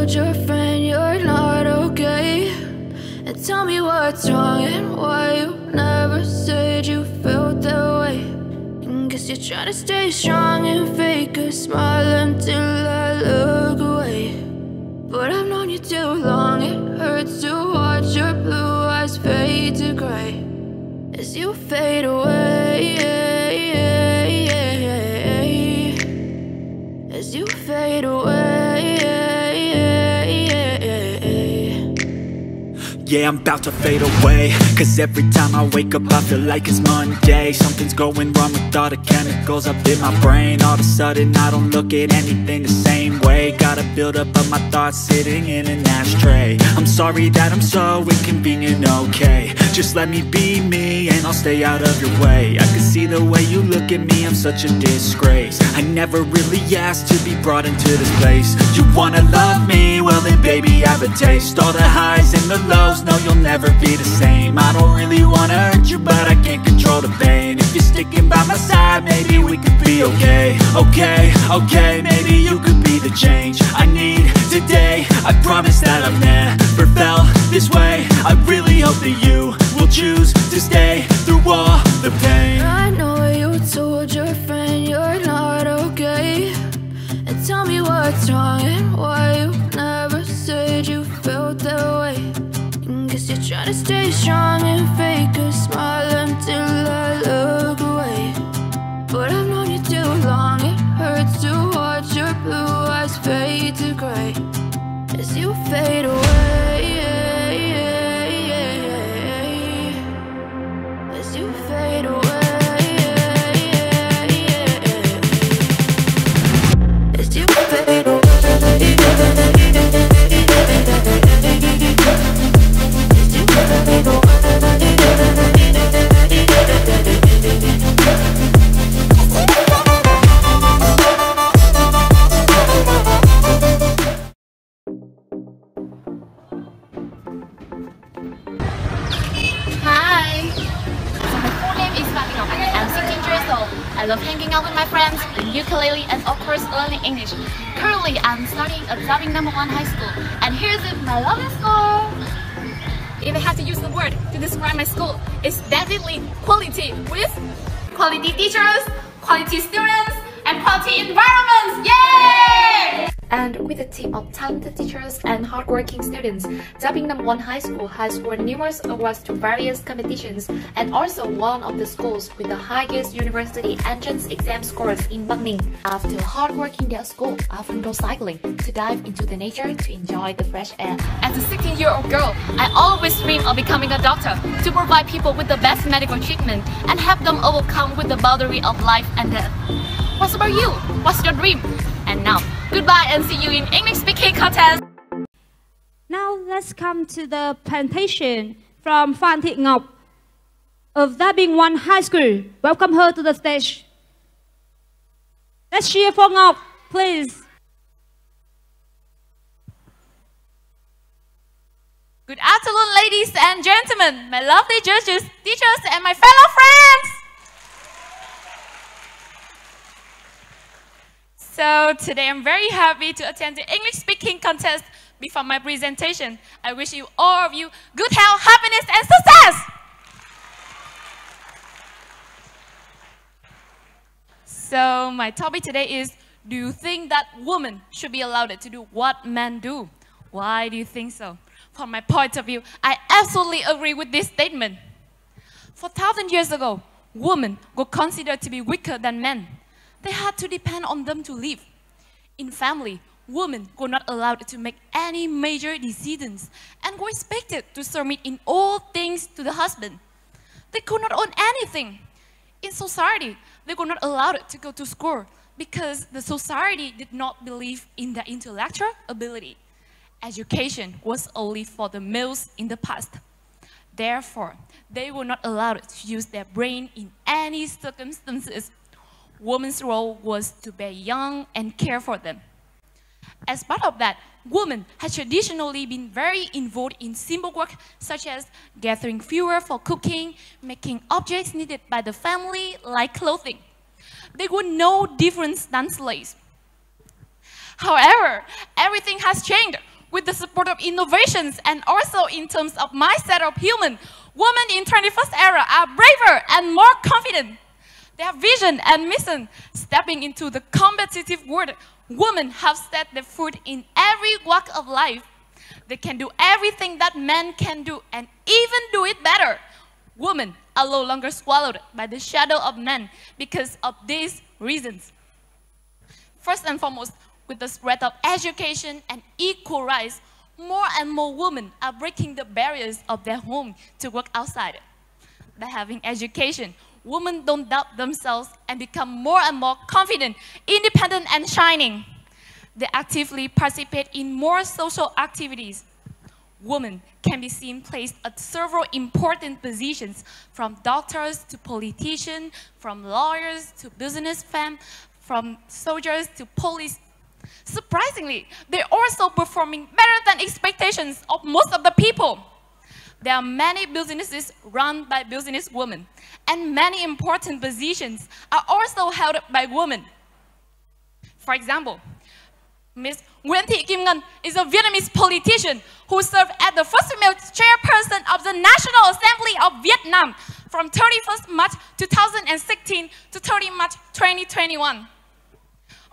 told your friend you're not okay? And tell me what's wrong and why you never said you felt that way. And guess you're trying to stay strong and fake a smile until I look away. But I've known you too long, it hurts to watch your blue eyes fade to gray as you fade away, as you fade away. Yeah, I'm about to fade away, cause every time I wake up I feel like it's Monday. Something's going wrong with all the chemicals up in my brain. All of a sudden I don't look at anything the same way. Gotta build up of my thoughts sitting in an ashtray. I'm sorry that I'm so inconvenient, okay? Just let me be me and I'll stay out of your way. I can see the way you look at me, I'm such a disgrace. I never really asked to be brought into this place. You wanna love me? Well then baby have a taste. All the highs and the lows, no, you'll never be the same. I don't really wanna hurt you, but I can't control the pain. If you're sticking by my side, maybe we could be okay. Okay, maybe you could be the change I need today. I promise that I've never felt this way. I really hope that you will choose to stay through all the pain. I know you told your friend you're not okay. And tell me what's wrong and why you never said you felt that way. Guess you're trying to stay strong and fake a smile until I look away. But I've known you too long, it hurts to watch your blue eyes fade to gray as you fade away, as you fade away, as you fade away. Hi! So my full name is Phan and I'm 16 years old. I love hanging out with my friends, playing ukulele, and of course learning English. Currently, I'm studying at Dubbing No. 1 High School, and here's my lovely score. If I had to use the word to describe my school, it's definitely quality, with quality teachers, quality students, and quality environments. Yay! And with a team of talented teachers and hardworking students, Dubbing No. 1 High School has won numerous awards to various competitions and also one of the schools with the highest university entrance exam scores in Ninh. After a hard working day at school, I often go cycling to dive into the nature to enjoy the fresh air. As a 16-year-old girl, I always dream of becoming a doctor to provide people with the best medical treatment and help them overcome with the boundary of life and death. What about you? What's your dream? And now, goodbye and see you in English speaking contest. Now let's come to the presentation from Phan Ngọc of Dubbing 1 High School. Welcome her to the stage. Let's cheer for Ngọc, please. Good afternoon, ladies and gentlemen, my lovely judges, teachers, and my fellow friends. So today I'm very happy to attend the English speaking contest. Before my presentation, I wish you all of you good health, happiness, and success! So my topic today is, do you think that women should be allowed to do what men do? Why do you think so? From my point of view, I absolutely agree with this statement. 4,000 years ago, women were considered to be weaker than men. They had to depend on them to live. In family, women were not allowed to make any major decisions and were expected to submit in all things to the husband. They could not own anything. In society, they were not allowed to go to school because the society did not believe in their intellectual ability. Education was only for the males in the past. Therefore, they were not allowed to use their brain in any circumstances. Women's role was to bear young and care for them. As part of that, women had traditionally been very involved in simple work such as gathering fuel for cooking, making objects needed by the family like clothing. They were no different than slaves. However, everything has changed with the support of innovations and also in terms of mindset of human, women in 21st era are braver and more confident. They have vision and mission. Stepping into the competitive world, women have set their foot in every walk of life. They can do everything that men can do and even do it better. Women are no longer swallowed by the shadow of men because of these reasons. First and foremost, with the spread of education and equal rights, more and more women are breaking the barriers of their home to work outside. By having education, women don't doubt themselves and become more and more confident, independent, and shining. They actively participate in more social activities. Women can be seen placed at several important positions, from doctors to politicians, from lawyers to businessmen, from soldiers to police. Surprisingly, they're also performing better than expectations of most of the people. There are many businesses run by businesswomen, and many important positions are also held by women. For example, Ms. Nguyễn Thị Kim Ngân is a Vietnamese politician who served as the first female chairperson of the National Assembly of Vietnam from 31st March 2016 to 30 March 2021.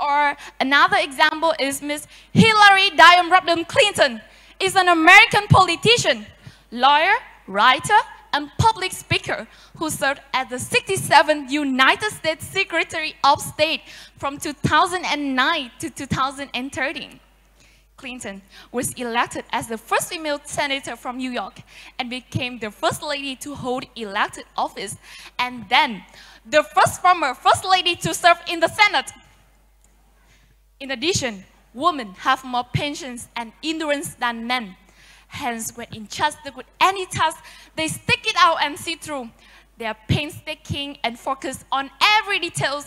Or another example is Ms. Hillary Clinton is an American politician, lawyer, writer, and public speaker who served as the 67th United States Secretary of State from 2009 to 2013. Clinton was elected as the first female senator from New York and became the first lady to hold elected office, and then the first former first lady to serve in the Senate. In addition, women have more patience and endurance than men. Hence, when entrusted with any task, they stick it out and see through. They are painstaking and focused on every detail.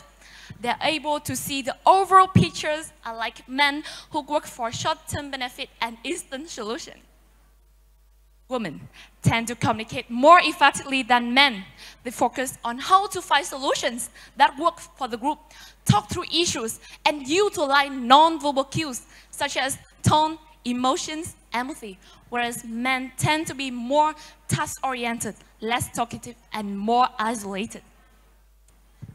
They are able to see the overall pictures, unlike men who work for short-term benefit and instant solution. Women tend to communicate more effectively than men. They focus on how to find solutions that work for the group, talk through issues, and utilize non-verbal cues such as tone, emotions, empathy, whereas men tend to be more task-oriented, less talkative, and more isolated.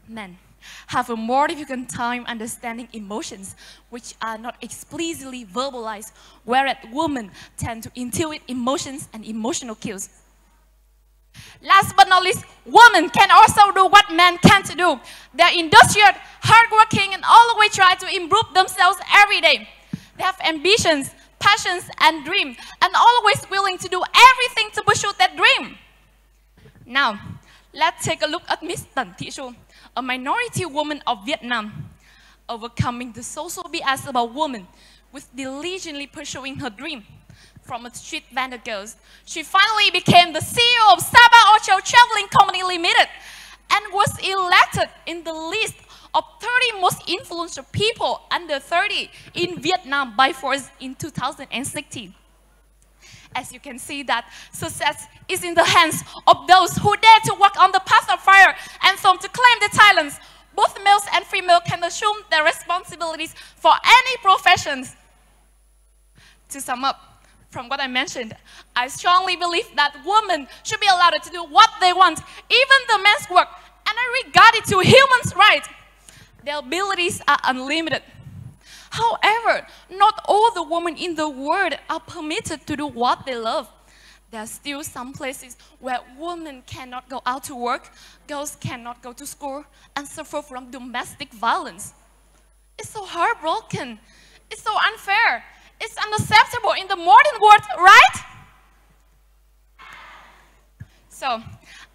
Men have a more difficult time understanding emotions, which are not explicitly verbalized, whereas women tend to intuit emotions and emotional cues. Last but not least, women can also do what men can't do. They're industrious, hardworking, and always try to improve themselves every day. They have ambitions, passions, and dreams, and always willing to do everything to pursue that dream. Now, let's take a look at Miss Tần Thị Xu, a minority woman of Vietnam, overcoming the social BS about women with diligently pursuing her dream. From a street vendor girl, she finally became the CEO of Sapa Ocho Traveling Company Limited and was elected in the list of 30 most influential people under 30 in Vietnam by Forbes in 2016. As you can see, that success is in the hands of those who dare to walk on the path of fire and some to claim their talents. Both males and females can assume their responsibilities for any professions. To sum up, from what I mentioned, I strongly believe that women should be allowed to do what they want, even the men's work, and I regard it to human rights. Their abilities are unlimited. However, not all the women in the world are permitted to do what they love. There are still some places where women cannot go out to work, girls cannot go to school, and suffer from domestic violence. It's so heartbroken. It's so unfair. It's unacceptable in the modern world, right? So,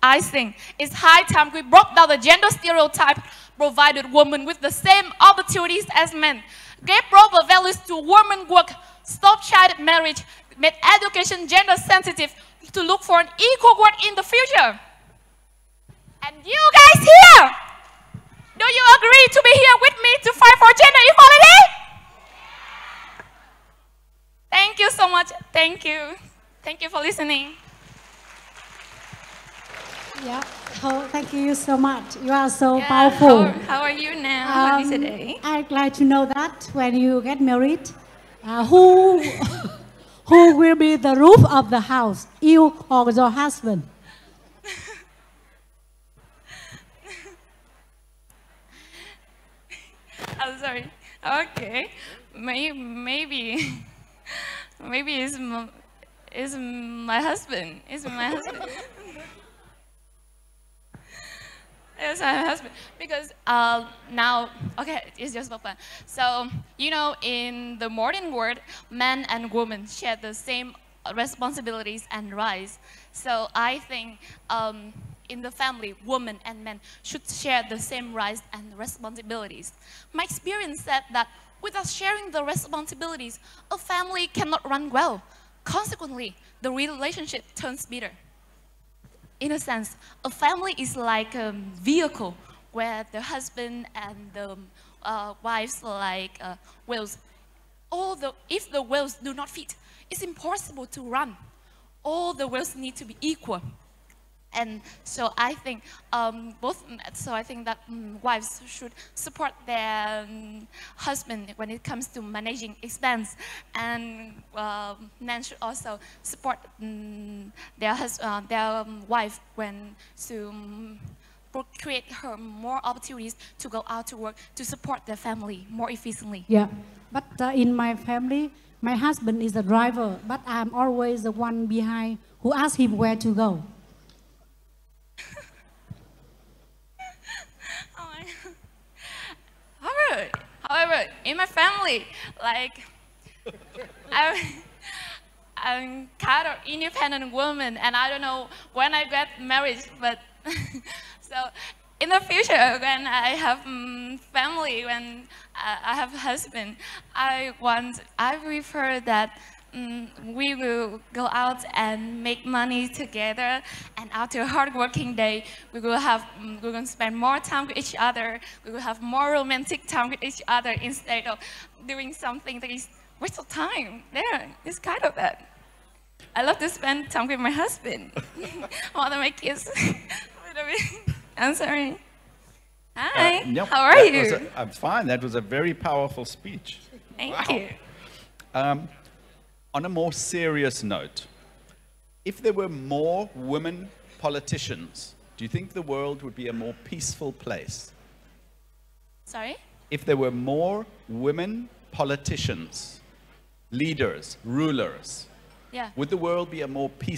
I think it's high time we broke down the gender stereotype, provided women with the same opportunities as men, gave proper values to women work, stop child marriage, made education gender sensitive to look for an equal world in the future. And you guys here, do you agree to be here with me to fight for gender equality? Thank you so much. Thank you. Thank you for listening. Yeah. Oh, thank you so much. You are so powerful. How are you now? How is today? I'd like to know that when you get married, who Who will be the roof of the house, you or your husband? I'm sorry. Okay, maybe it's my husband. It's my husband. It's my husband because now, okay, it's just for fun. So you know, in the modern world, men and women share the same responsibilities and rights. So I think in the family, women and men should share the same rights and responsibilities. My experience said that without sharing the responsibilities, a family cannot run well. Consequently, the relationship turns bitter. In a sense, a family is like a vehicle where the husband and the wives like wheels. If the wheels do not fit, it's impossible to run. All the wheels need to be equal. And so I think that wives should support their husband when it comes to managing expense, and men should also support their wife when to create her more opportunities to go out to work to support their family more efficiently. Yeah, but in my family, my husband is a driver, but I'm always the one behind who asks him where to go. However, in my family, like, I'm kind of independent woman, and I don't know when I get married, but so in the future, when I have family, when I have a husband, I prefer that we will go out and make money together, and after a hard-working day, we're going to spend more time with each other. We will have more romantic time with each other instead of doing something that is waste of time. There, it's kind of that. I love to spend time with my husband more than my kids. I'm sorry. Hi, Nope, how are you? I'm fine. That was a very powerful speech. Thank you. On a more serious note, if there were more women politicians, do you think the world would be a more peaceful place? Sorry? If there were more women politicians, leaders, rulers, Yeah. would the world be a more peaceful